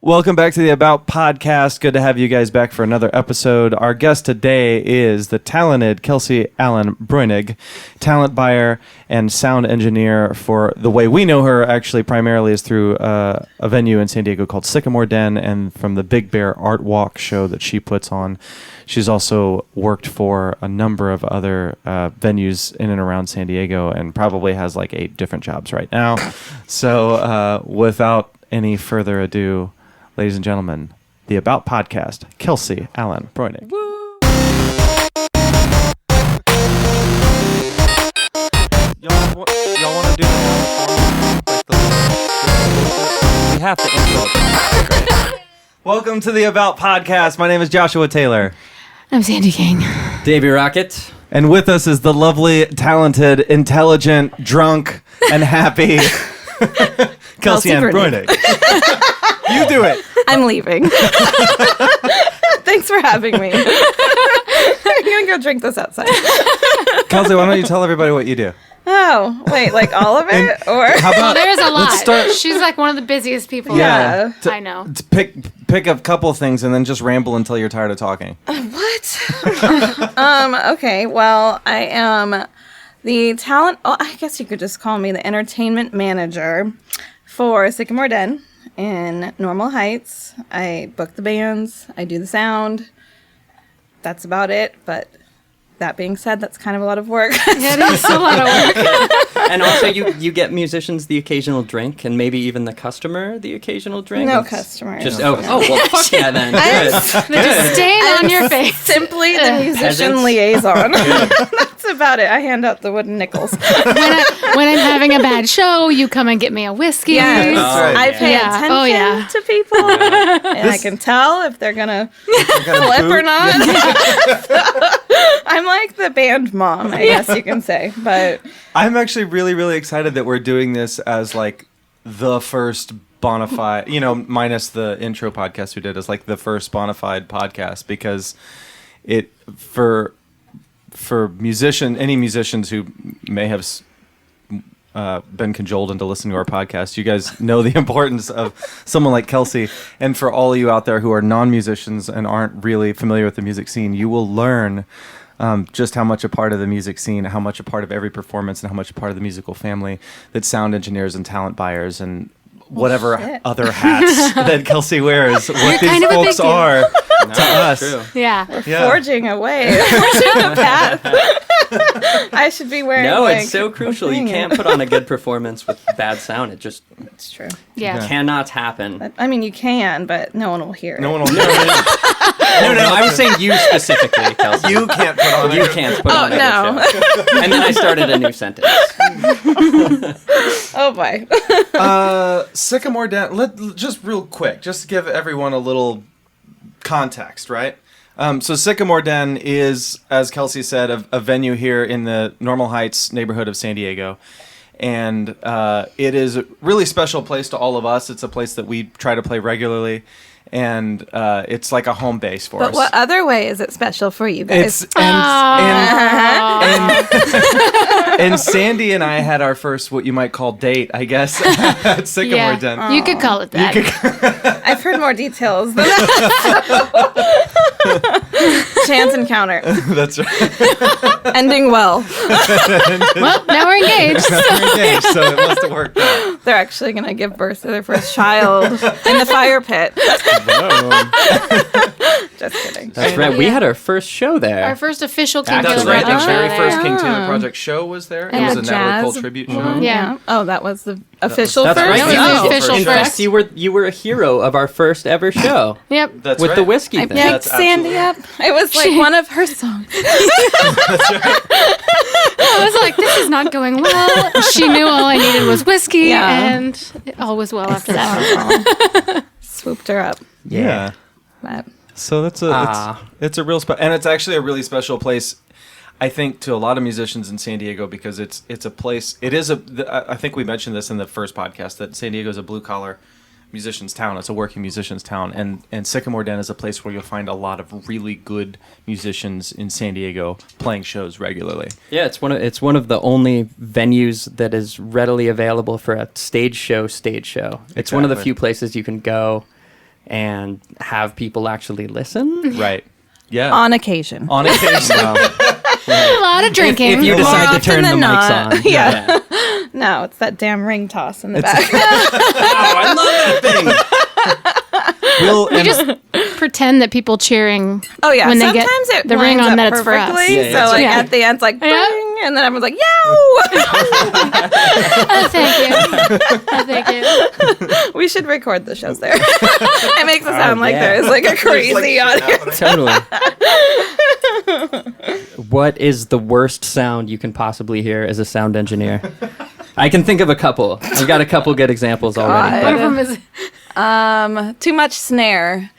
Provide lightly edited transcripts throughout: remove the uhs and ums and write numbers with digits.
Welcome back to the About Podcast. Good to have you guys back for another episode. Our guest today is the talented Kelsey Allyn Breunig, talent buyer and sound engineer for the way we know her actually primarily is through a venue in San Diego called Sycamore Den and from the Big Bear Art Walk show that she puts on. She's also worked for a number of other venues in and around San Diego and probably has like 8 different jobs right now. So without any further ado, ladies and gentlemen, the About Podcast, Kelsey Allyn Breunig. Y'all want to do that? We have to intro. Welcome to the About Podcast. My name is Joshua Taylor. I'm Sandi King. Davy Rocket. And with us is the lovely, talented, intelligent, drunk, and happy Kelsey Allyn Breunig. You do it. I'm leaving. Thanks for having me. I'm going to go drink this outside. Kelsey, why don't you tell everybody what you do? Oh, wait, like all of it? Or How about, There's a lot. let's start. She's like one of the busiest people. Yeah. I know. To pick a couple things and then just ramble until you're tired of talking. What? Okay, well, I am the talent, I guess you could just call me the entertainment manager for Sycamore Den in Normal Heights. I book the bands, I do the sound. That's about it, but that being said, that's kind of a lot of work. It is a lot of work. And also you get musicians the occasional drink and maybe even the customer the occasional drink. No It's customers. Just well fuck yeah then. Good. They're just staying on your face. Simply the musician Peasants. liaison. That's about it. I hand out the wooden nickels. When I'm having a bad show, you come and get me a whiskey. Yes. right. I pay Yeah. attention Oh, yeah. to people, and I can tell if they're gonna flip or not. I'm like the band mom, I guess you can say. But I'm actually really, really excited that we're doing this as like the first bona fide, minus the intro podcast we did, as like the first bona fide podcast because it for any musicians who may have been cajoled into listening to our podcast, you guys know the importance of someone like Kelsey. And for all of you out there who are non-musicians and aren't really familiar with the music scene, you will learn just how much a part of the music scene, how much a part of every performance, and how much a part of the musical family that sound engineers and talent buyers and whatever other hats that Kelsey wears, what these folks are to us. True. Yeah. forging away, forging a path. I should be wearing. No, like, it's so crucial. a You thing. put on a good performance with bad sound. It just It's true. Yeah. cannot happen. But, I mean, you can, but no one will hear it. No one will know. No, I was saying you specifically, Kelsey. You can't put on You can't put on a no. good show. And then I started a new sentence. Oh boy. Sycamore Den, just real quick, just to give everyone a little context, right? So Sycamore Den is, as Kelsey said, a venue here in the Normal Heights neighborhood of San Diego. And it is a really special place to all of us. It's a place that we try to play regularly. And it's like a home base for us. But what other way is it special for you guys? And Sandi and I had our first, what you might call date, I guess, at Sycamore Den. You could call it that. I've heard more details than that. Chance encounter. That's right. Ending well. Well, now we're engaged. We're engaged, so it must have worked out. They're actually going to give birth to their first child in the fire pit. Just kidding. That's right. We had our first show there. Our first official King That's Taylor right. The Project very show first there. King Taylor Project show was there. It And was a the Network Cult jazz. tribute show. Yeah. Oh, that was the official That's first? right. That was the Oh. official In first. fact, you were a hero of our first ever show Yep. That's with right. the whiskey I thing. picked That's Sandi up. It was like one of her songs. I was like, this is not going well. She knew all I needed was whiskey, Yeah. and all was well after that. Swooped her up. Yeah. But So that's it's a real and it's actually a really special place, I think, to a lot of musicians in San Diego because it's a place. It is I think we mentioned this in the first podcast that San Diego is a blue collar musicians town. It's a working musicians town, and Sycamore Den is a place where you'll find a lot of really good musicians in San Diego playing shows regularly. Yeah, it's one of the only venues that is readily available for a stage show. It's one of the Exactly. few places you can go and have people actually listen. Right. Yeah. On occasion. On occasion. A lot of drinking. If you More decide to often turn the than mics not. on. Yeah. No, it's that damn ring toss in the back. Oh, I love that thing. We just pretend that people cheering. Oh yeah, when they sometimes get it the ring lines on up that it's for us. perfectly. Yeah, So like yeah. at the end, it's like Yeah. bing, and then everyone's like, "Yow!" Oh, thank you. Oh, thank you. We should record the shows there. It makes it sound like yeah. there's like a crazy audience. Totally. What is the worst sound you can possibly hear as a sound engineer? I can think of a couple. I've got a couple good examples already. One God. of them is Too much snare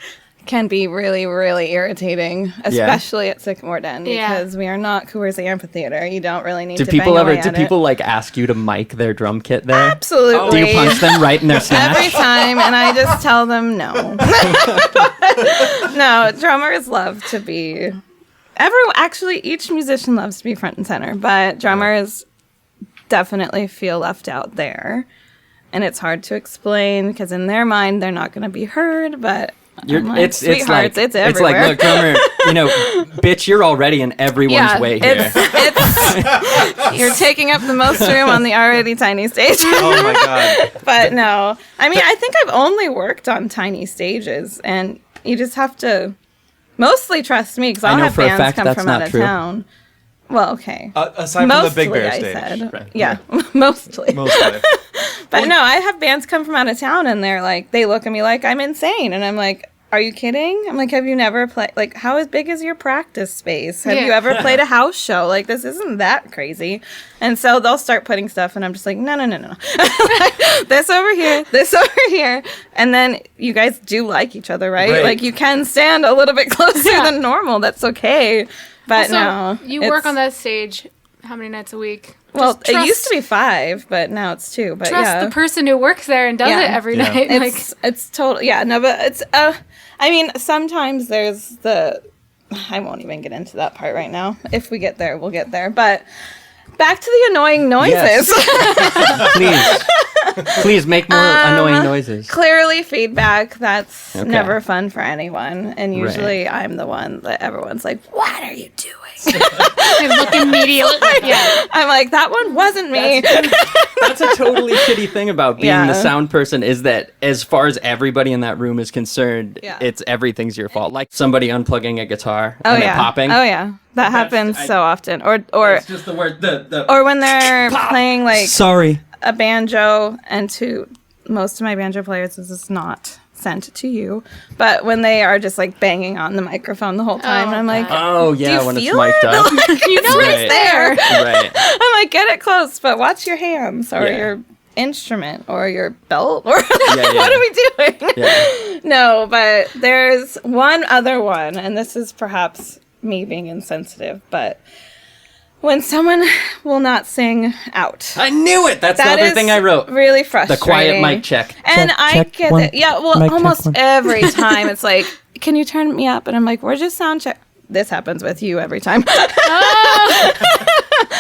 can be really, really irritating, especially at Sycamore Den, Yeah. because we are not Coors Amphitheater. You don't really need Do to people bang ever? away Do at people it. like ask you to mic their drum kit there? Absolutely. Do you punch them right in their Every smash? time, and I just tell them no. No, drummers love to be. Actually, each musician loves to be front and center, but drummers definitely feel left out there, and it's hard to explain because in their mind they're not going to be heard. But I'm like, It's like sweethearts, it's like, everywhere. look, drummer, bitch, you're already in everyone's way here. It's you're taking up the most room on the already tiny stage. Oh my god. But no, I mean, I think I've only worked on tiny stages, and you just have to mostly trust me because I I'll know have for a bands fact come that's from not out of true. town. Well, okay. Aside from Mostly, the Big Bear I stage. said. Right. Yeah, mostly. Mostly. But no, I have bands come from out of town, and they're like, they look at me like I'm insane, and I'm like, are you kidding? I'm like, have you never played? Like, how big is your practice space? Have Yeah. you ever played a house show? Like, this isn't that crazy. And so they'll start putting stuff, and I'm just like, no. This over here, this over here. And then you guys do like each other, right? Right. Like, you can stand a little bit closer Yeah. than normal. That's okay. But so no. you it's- work on that stage how many nights a week? Well, Just it used to be 5, but now it's 2. But trust yeah. the person who works there and does Yeah. it every Yeah. night. Like, It's total, yeah, no, but it's, I mean, sometimes there's I won't even get into that part right now. If we get there, we'll get there. But back to the annoying noises. Please make more annoying noises. Clearly, feedback, that's Okay. never fun for anyone. And usually I'm the one that everyone's like, what are you doing? they look immediately. Yeah. I'm like, that one wasn't me. That's a totally shitty thing about being Yeah. the sound person is that as far as everybody in that room is concerned, Yeah. it's everything's your fault. Like somebody unplugging a guitar Oh, and yeah. it popping. Oh, yeah. That happens so often. Or It's just the word or when they're playing like Sorry. a banjo, and to most of my banjo players, this is not sent to you, but when they are just like banging on the microphone the whole time, and I'm like, Oh yeah, you when it's feel mic'd it? up. you know Right. it's there. Right. I'm like, get it close, but watch your hands or Yeah. your instrument or your belt or yeah. what are we doing? Yeah. No, but there's one other one, and this is perhaps me being insensitive, but when someone will not sing out. I knew it. That's That the other is thing I wrote. really The frustrating. quiet mic check. And Check, I check, get one. it. Yeah, well, Mic check, almost one. every time it's like, can you turn me up? And I'm like, we're just sound check. This happens with you every time.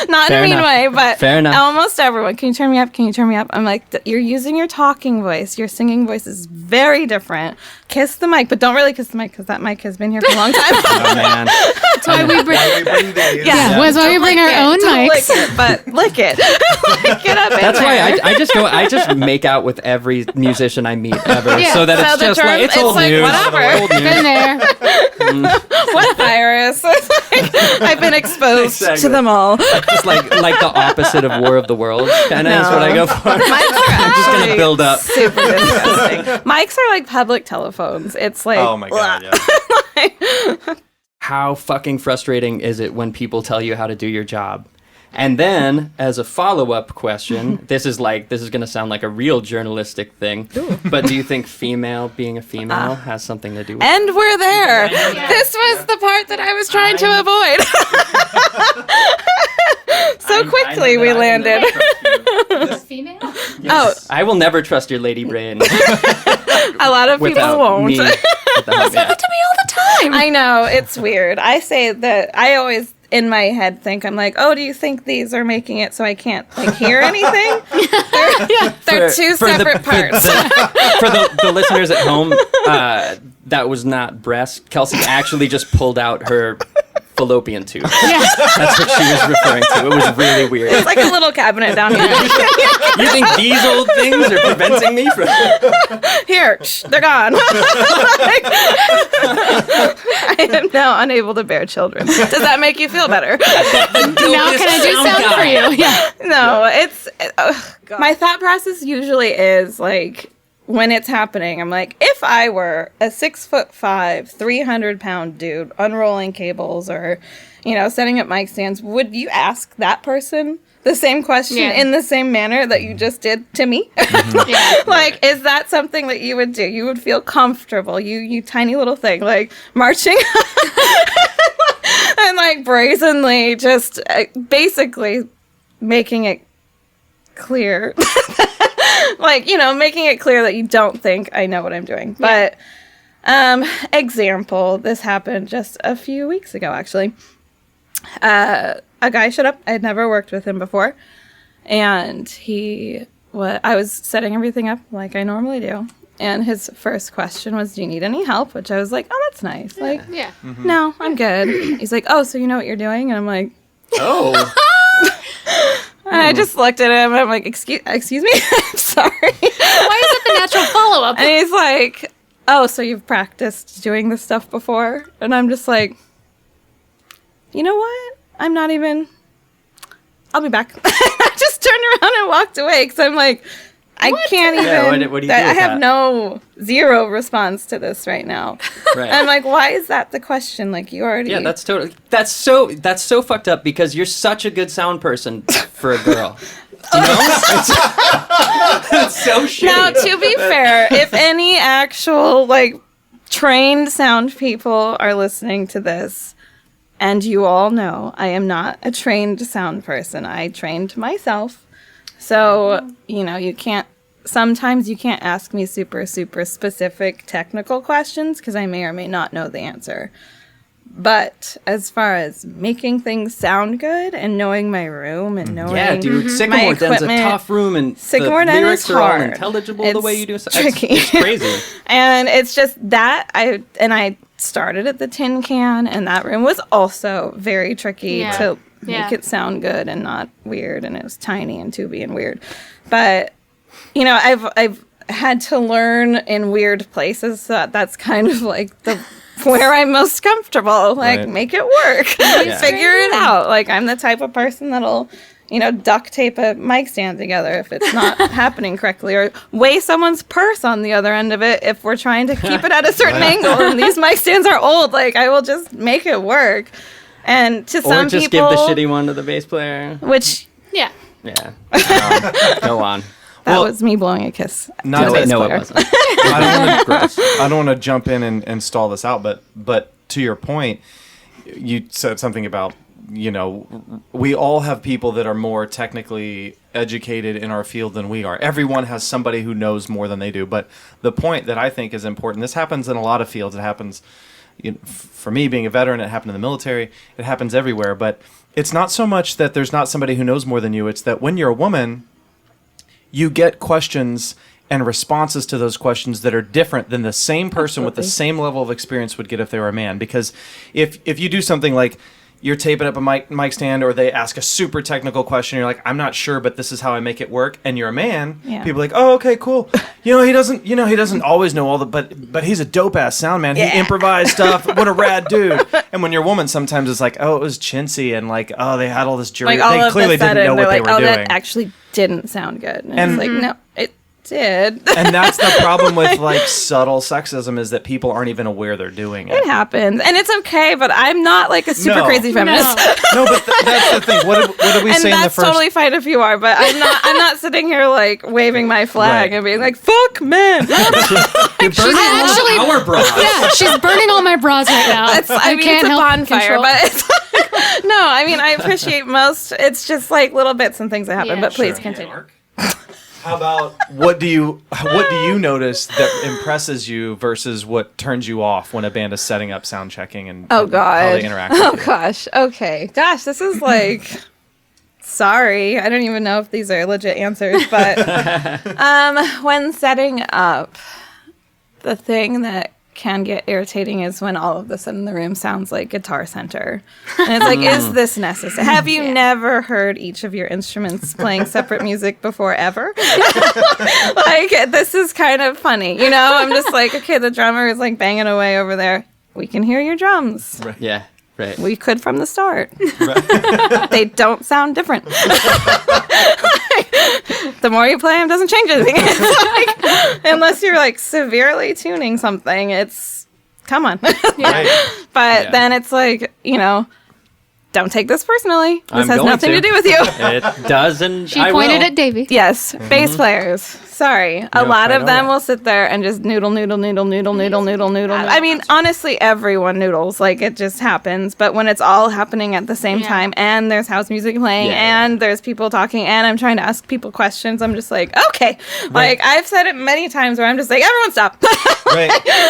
Not Fair in a mean enough. way, but Fair enough. almost everyone. Can you turn me up? Can you turn me up? I'm like, you're using your talking voice. Your singing voice is very different. Kiss the mic, but don't really kiss the mic because that mic has been here for a long time. Oh man. That's why we bring. Yeah, That's why we bring our own Don't mics. lick it, but lick it. Like, get up in That's why there. I just make out with every musician I meet ever, Yeah. so that So it's the just term- like it's it's old like, news. whatever. Old news. Been there. What virus? It's like, I've been exposed to Exactly. them all. Just like the opposite of War of the Worlds, kind of is what I go for. Mics are I'm just gonna actually build up. super disgusting. Mics are like public telephones. It's like, Oh my god, blah. yeah. How fucking frustrating is it when people tell you how to do your job? And then, as a follow-up question, this is going to sound like a real journalistic thing, but do you think being a female has something to do with it? And we're there. This was the part that I was trying to avoid. So quickly we landed. Female? Oh, I will never trust your lady brain a lot of people without won't. me. Without me. To me all the time. I know, it's weird. I say that I always, in my head think, I'm like, oh, do you think these are making it so I can't like hear anything? They're two separate parts. For the listeners at home, that was not breast. Kelsey actually just pulled out her fallopian tube. Yeah. That's what she was referring to. It was really weird. It's like a little cabinet down here. You think these old things are preventing me from... Here, they're gone. I am now unable to bear children. Does that make you feel better? Now can I do sound for you? Yeah. No, my thought process usually is like, when it's happening, I'm like, if I were a 6'5", 300-pound dude unrolling cables or, setting up mic stands, would you ask that person the same question in the same manner that you just did to me? Like, is that something that you would do? You would feel comfortable, you tiny little thing, like marching and like brazenly just basically making it clear. Like, making it clear that you don't think I know what I'm doing. But, example, this happened just a few weeks ago, actually. A guy showed up. I had never worked with him before. And I was setting everything up like I normally do. And his first question was, do you need any help? Which I was like, oh, that's nice. Yeah. Like, no, I'm good. He's like, oh, so you know what you're doing? And I'm like, oh. And I just looked at him and I'm like, excuse me? I'm sorry. Why is that the natural follow-up? And he's like, oh, so you've practiced doing this stuff before? And I'm just like, you know what? I'll be back. I just turned around and walked away because I'm like, I can't even. Yeah, what do you do I with have that? zero response to this right now. Right. I'm like, why is that the question? Like, you already. Yeah, that's so fucked up because you're such a good sound person for a girl. That's so shitty. Now, to be fair, if any actual like trained sound people are listening to this, and you all know I am not a trained sound person, I trained myself. So, sometimes you can't ask me super, super specific technical questions because I may or may not know the answer. But as far as making things sound good and knowing my room and knowing Sycamore Den's a tough room and Sycamore the Den lyrics is are all hard. intelligible the way you do. Tricky. It's crazy. And it's just that I started at the tin can, and that room was also very tricky to make it sound good and not weird, and it was tiny and tubey and weird. But I've had to learn in weird places, so that's kind of like where I'm most comfortable. Like, make it work. Figure it out. Like, I'm the type of person that'll duct tape a mic stand together if it's not happening correctly, or weigh someone's purse on the other end of it if we're trying to keep it at a certain angle. And these mic stands are old. Like, I will just make it work. And to some people, or just give the shitty one to the bass player. Which, yeah. Go on. That was me blowing a kiss. No, it wasn't. I don't want to jump in and stall this out, but to your point, you said something about, we all have people that are more technically educated in our field than we are. Everyone has somebody who knows more than they do. But the point that I think is important, this happens in a lot of fields. It happens, for me being a veteran, it happened in the military. It happens everywhere. But it's not so much that there's not somebody who knows more than you. It's that when you're a woman, you get questions and responses to those questions that are different than the same person with the same level of experience would get if they were a man. Because if you do something like you're taping up a mic stand, or they ask a super technical question, you're like, I'm not sure, but this is how I make it work, and you're a man, people are like, oh, okay, cool. He doesn't always know all the, but he's a dope ass sound man. He improvised stuff. What a rad dude. And when you're a woman, sometimes it's like, oh, it was chintzy, and like, oh, they had all this jury. Like, they clearly didn't know what they were doing. That actually didn't sound good. And it's like, no, it did. And that's the problem with like subtle sexism, is that people aren't even aware they're doing it. It happens, and it's okay. But I'm not like a super crazy feminist. No, but that's the thing. What did we say in the first? And that's totally fine if you are. But I'm not sitting here like waving my flag and being like, "Fuck men." You're burning our bras. Yeah, she's burning all my bras right now. It's a bonfire, but it's no. I mean, I appreciate most. It's just like little bits and things that happen. But please continue. How about what do you notice that impresses you versus what turns you off when a band is setting up sound checking and Oh and how god. they interact with you? Gosh. Okay. Gosh, this is like sorry. I don't even know if these are legit answers, but when setting up, the thing that can get irritating is when all of a sudden the room sounds like Guitar Center. And it's like, is this necessary? Have you never heard each of your instruments playing separate music before ever? Like, this is kind of funny. You know, I'm just like, okay, the drummer is like banging away over there. We can hear your drums. Right. Yeah, right. We could from the start. They don't sound different. The more you play them doesn't change anything. It's like, unless you're like severely tuning something, it's come on. Right. But then it's like, you know, don't take this personally. This has nothing to do with you. It doesn't. She pointed at Davy. Yes, bass players. Sorry. A lot of them will sit there and just noodle. I mean, honestly, everyone noodles. Like, it just happens. But when it's all happening at the same time, and there's house music playing, and there's people talking, and I'm trying to ask people questions, I'm just like, okay. Like, I've said it many times where I'm just like, everyone stop.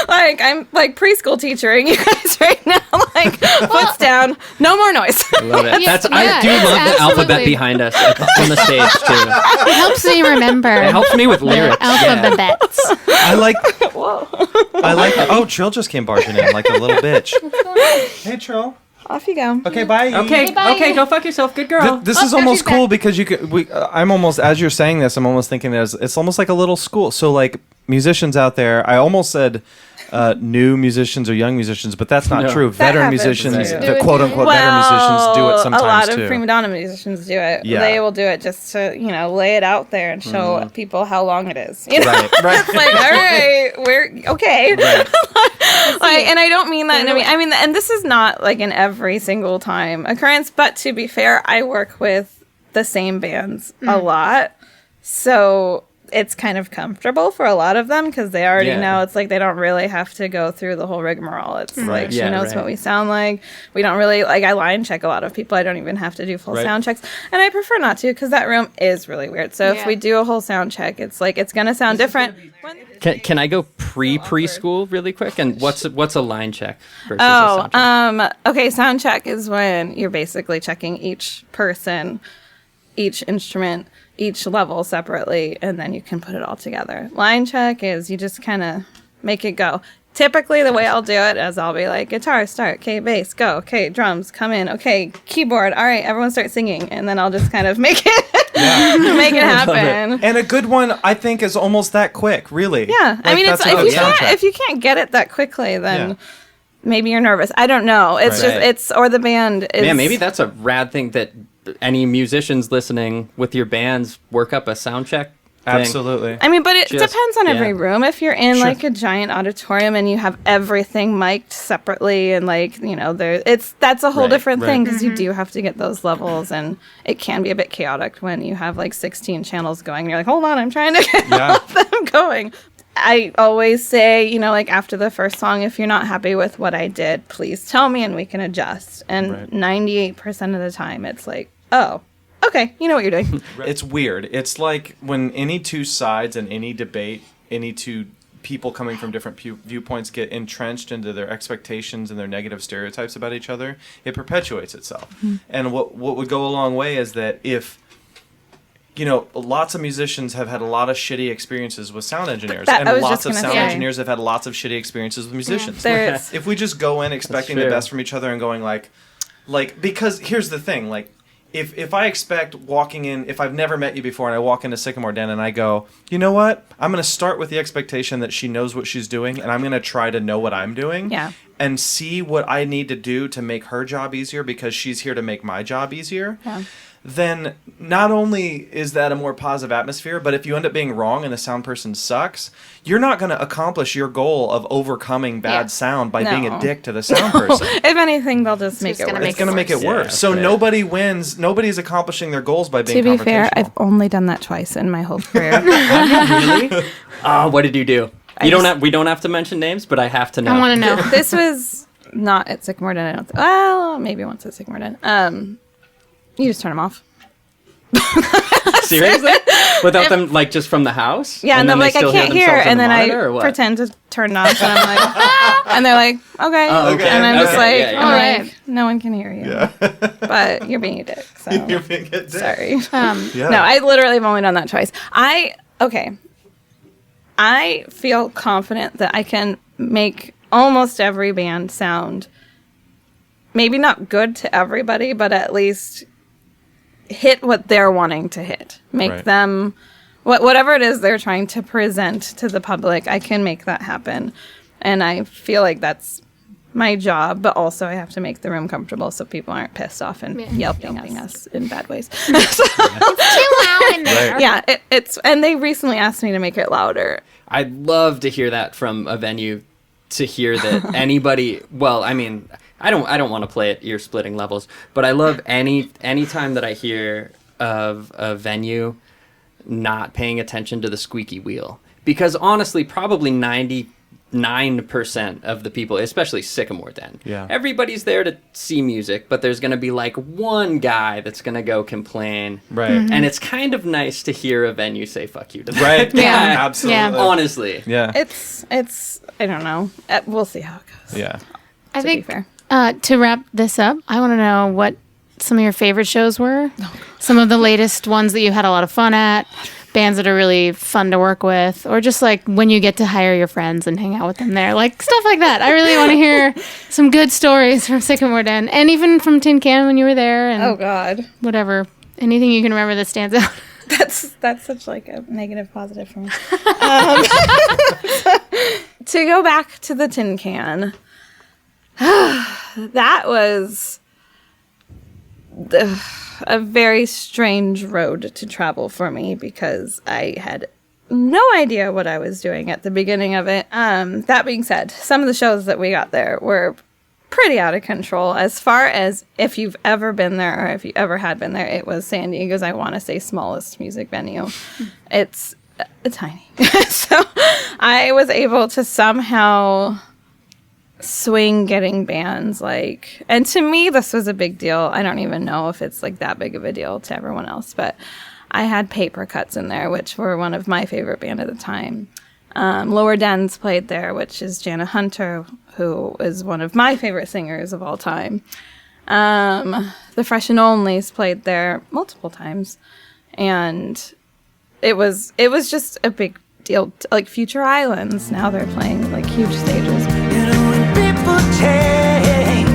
Like, I'm like preschool teachering you guys right now. Like, foots down, no more noise. I love it. Yeah, I do love the absolutely. alphabet behind us on the stage too. It helps me remember. It helps me with lyrics. Alphabets. I like. Whoa. I like. Oh, Trill just came barging in like a little bitch. Hey, Trill. Off you go. Okay, bye. Okay, Bye. okay, go fuck yourself. Good girl. This is there almost she's cool back. because you could. I'm almost, as you're saying this, I'm almost thinking it's almost like a little school. So like musicians out there, I almost said new musicians or young musicians, but that's not No. true. That Veteran happens, musicians, too. the quote unquote veteran musicians do it sometimes a lot of too. prima donna musicians do it. Yeah. They will do it just to, you know, lay it out there and show people how long it is. You know? Right. It's like, all right, we're okay. Like, and I don't mean that. I mean, and this is not like an every single time occurrence. But to be fair, I work with the same bands a lot, so it's kind of comfortable for a lot of them because they already know. It's like they don't really have to go through the whole rigmarole. It's like she knows what we sound like. We don't really like. I line check a lot of people. I don't even have to do full sound checks, and I prefer not to because that room is really weird. So if we do a whole sound check, it's like it's gonna sound different. Can I go preschool really quick? And what's a line check versus a sound check? Okay, sound check is when you're basically checking each person, each instrument, each level separately, and then you can put it all together. Line check is you just kind of make it go. Typically, the way I'll do it is I'll be like, guitar, start, okay, bass, go, okay, drums, come in, okay, keyboard, all right, everyone start singing, and then I'll just kind of make it, make it happen. And a good one, I think, is almost that quick. Really. Yeah, Like, I mean, it's that's a good sound check. if you can't get it that quickly, then Yeah. maybe you're nervous. I don't know. It's Right. just or the band is. Man, maybe that's a rad thing that any musicians listening with your bands work up a sound check thing. Absolutely. I mean, but it Just- depends on every yeah. room. If you're in like a giant auditorium and you have everything mic'd separately, and like you know, that's a whole Right, different right. thing because you do have to get those levels, and it can be a bit chaotic when you have like 16 channels going. And you're like, hold on, I'm trying to get all of them going. I always say, you know, like after the first song, if you're not happy with what I did, please tell me and we can adjust. And 98% of the time, it's like, oh, okay, you know what you're doing. It's weird. It's like when any two sides in any debate, any two people coming from different viewpoints get entrenched into their expectations and their negative stereotypes about each other, it perpetuates itself. And what would go a long way is that if, you know, lots of musicians have had a lot of shitty experiences with sound engineers, That- I and was lots just of gonna sound say. engineers have had lots of shitty experiences with musicians. There's If we just go in expecting the true. best from each other and going like because here's the thing, like if I expect walking in, if I've never met you before and I walk into Sycamore Den and I go, you know what, I'm going to start with the expectation that she knows what she's doing and I'm going to try to know what I'm doing and see what I need to do to make her job easier because she's here to make my job easier. Then not only is that a more positive atmosphere, but if you end up being wrong and the sound person sucks, you're not going to accomplish your goal of overcoming bad sound by being a dick to the sound person. if anything, they'll just make it worse. It's going to make it worse. Yeah, So right. nobody wins. Nobody's accomplishing their goals by being To be fair, confrontational. I've only done that twice in my whole career. Really? Oh, what did you do? We don't have to mention names, but I have to know. I want to know. This was not at Sycamore Den. I don't well, maybe once at Sycamore Den. You just turn them off. Seriously? Without them, like, just from the house? Yeah, and then like, I can't hear, and then I or what? pretend to turn it off, and I'm like, and they're like, okay. Oh, okay. And I'm just Okay, like, yeah, yeah. I'm All like, no one can hear you. Yeah. But you're being a dick, so. You're being a dick. Sorry. Yeah. No, I literally have only done that twice. I feel confident that I can make almost every band sound maybe not good to everybody, but at least hit what they're wanting to hit. Make Right. them whatever it is they're trying to present to the public, I can make that happen. And I feel like that's my job, but also I have to make the room comfortable so people aren't pissed off and yelping us in bad ways. Too loud in there. Right. Yeah, it's and they recently asked me to make it louder. I'd love to hear that from a venue, to hear that anybody, well, I mean, I don't want to play at ear-splitting levels, but I love any time that I hear of a venue not paying attention to the squeaky wheel. Because honestly, probably 99% of the people, especially Sycamore Den, everybody's there to see music, but there's going to be like one guy that's going to go complain. Right. And it's kind of nice to hear a venue say fuck you to that Right. guy. Yeah. Absolutely. Yeah. Honestly. Yeah. It's I don't know. We'll see how it goes. Yeah. I To be think fair. to wrap this up, I want to know what some of your favorite shows were. Some of the latest ones that you had a lot of fun at, bands that are really fun to work with, or just like when you get to hire your friends and hang out with them there, like stuff like that. I really want to hear some good stories from Sycamore Den, and even from Tin Can when you were there, and Oh God, whatever, anything you can remember that stands out. that's such like a negative positive for me. To go back to the Tin Can, that was a very strange road to travel for me because I had no idea what I was doing at the beginning of it. That being said, some of the shows that we got there were pretty out of control. As far as if you've ever been there or if you ever had been there, it was San Diego's, I want to say, smallest music venue. It's tiny. So I was able to somehow swing getting bands, like, and to me this was a big deal. I don't even know if it's like that big of a deal to everyone else, but I had Paper Cuts in there, which were one of my favorite band at the time. Lower Dens played there, which is Jana Hunter, who is one of my favorite singers of all time. The Fresh and Onlys played there multiple times, and it was just a big deal. Like Future Islands, now they're playing like huge stages. You know, when people change,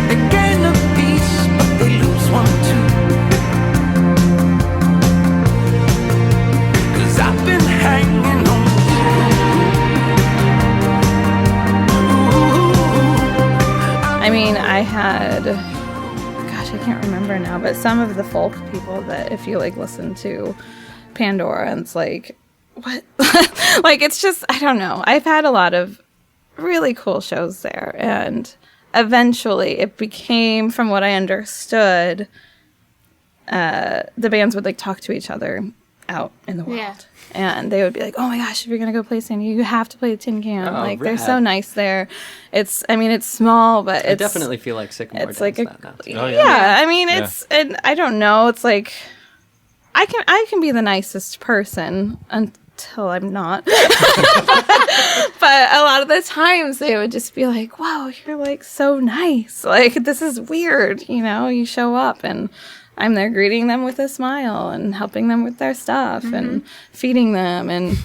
they gain a piece, but they lose one too. 'Cause I've been hanging on. I mean, I had, gosh, I can't remember now, but some of the folk people that if you like listen to Pandora, and it's like, what? Like, it's just, I don't know. I've had a lot of really cool shows there, and eventually it became, from what I understood, the bands would like talk to each other out in the world. Yeah. And they would be like, oh my gosh, if you're going to go play Sandy, you have to play the Tin Can. Oh, like, they're rad. so nice there. It's, I mean, it's small, but I it's definitely feel like Sycamore it's Den's like that now, too. yeah. I mean, it's, and I don't know. It's like, I can be the nicest person until I'm not. But a lot of the times they would just be like, wow, you're like so nice. Like, this is weird. You know, you show up and I'm there greeting them with a smile and helping them with their stuff and feeding them. And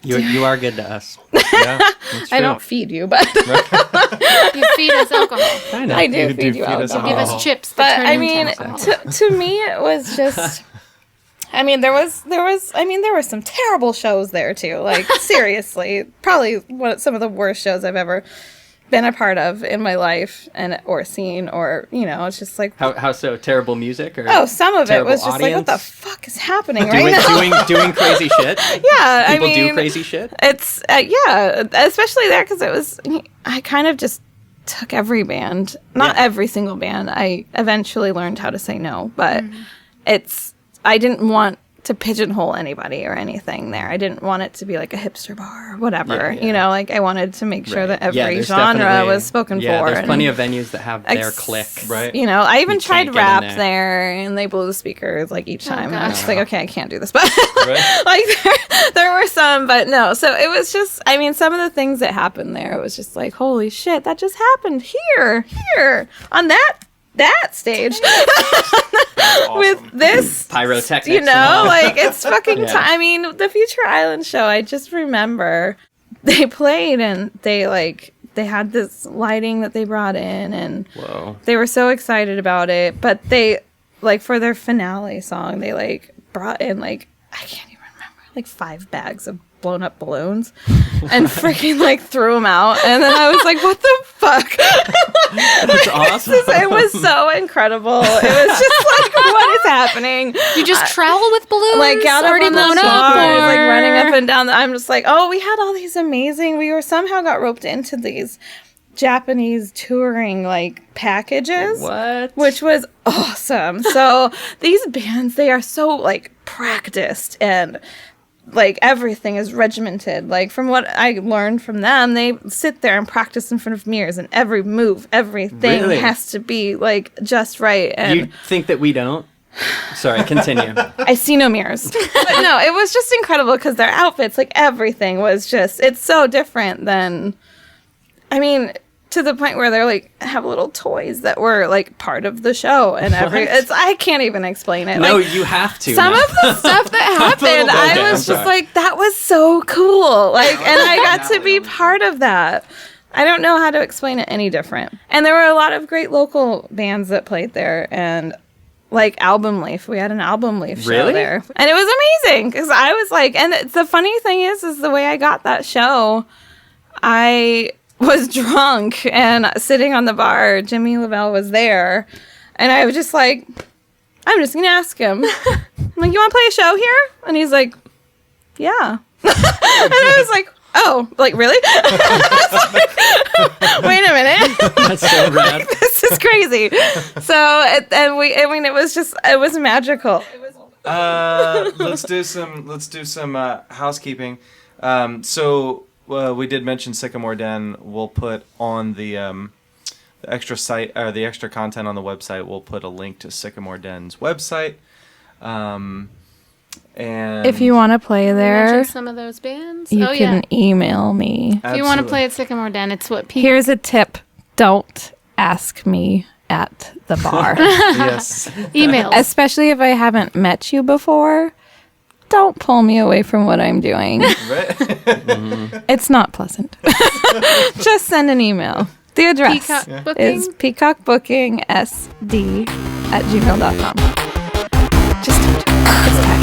You are good to us. Yeah. That's I true. don't feed you, but You feed us alcohol. I know. I do You feed do you feed us alcohol. Give Oh. us chips. That But turn I mean, into alcohol. to me, it was just. I mean, there were some terrible shows there too. Like, seriously, probably some of the worst shows I've ever been a part of in my life, or seen, or it's just like, How so? Terrible music? Or oh, some of it terrible was just like, what the audience? fuck is happening right now? doing crazy shit? Yeah, People I mean, do crazy shit? It's yeah, especially there because it was. I kind of just took every band, not every single band. I eventually learned how to say no, but I didn't want to pigeonhole anybody or anything there. I didn't want it to be like a hipster bar or whatever. You know, like I wanted to make sure that every there's genre definitely- was spoken Yeah, for. there's and plenty of venues that have their clique. Right. You know, I even You tried can't get in rap there. there, and they blew the speakers like each time. And I was gosh. just like, okay, I can't do this. But Right. like there were some, but no. So it was just, I mean, some of the things that happened there, it was just like, holy shit, that just happened here on that stage with this Pyrotechnics. you and know, all. like it's fucking Yeah. I mean, the Future Island show, I just remember they played and they had this lighting that they brought in and Whoa. they were so excited about it, but they like for their finale song, they like brought in like I can't even remember, like 5 bags of blown up balloons and freaking like threw them out, and then I was like, what the fuck? That's awesome. It was so incredible. It was just like, what is happening? You just travel with balloons, Like out already on blown the up, bars, like or- running up and down. I'm just like, oh, we had all these amazing. We were somehow got roped into these Japanese touring like packages. What? Which was awesome. So these bands, they are so like practiced and like everything is regimented. Like from what I learned from them, they sit there and practice in front of mirrors, and every move, everything Really? has to be like just right. And You think that we don't? Sorry, continue. I see no mirrors. But no, it was just incredible because their outfits, like everything was just, it's so different than, I mean, to the point where they're like have little toys that were like part of the show and I can't even explain it. No, like, you have to. some now. of the stuff that happened, Okay, I I'm was just sorry. like, that was so cool. Like, and I got to be part of that. I don't know how to explain it any different. And there were a lot of great local bands that played there, and like Album Leaf. We had an Album Leaf show Really? there. And it was amazing because I was like, and the funny thing is the way I got that show, I was drunk and sitting on the bar. Jimmy Lavelle was there, and I was just like, I'm just gonna ask him. I'm like, you want to play a show here? And he's like, yeah. And I was like, oh, like really? I was like, wait a minute. That's so rad. This is crazy. So, it was just, it was magical. Let's do some housekeeping. So we did mention Sycamore Den. We'll put on the extra site or the extra content on the website. We'll put a link to Sycamore Den's website. And If you want to play there, Mention some of those bands. you oh can yeah. email me. If you want to play at Sycamore Den, it's what people. Here's a tip. Don't ask me at the bar. yes, Emails. Especially if I haven't met you before. Don't pull me away from what I'm doing. right. It's not pleasant. Just send an email. The address Peacock Booking. is peacockbookingsd@gmail.com. Just don't do it. It's time.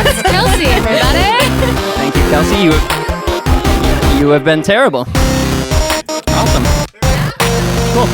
That's Kelsey, everybody. Thank you, Kelsey. You have been terrible. Awesome. Cool.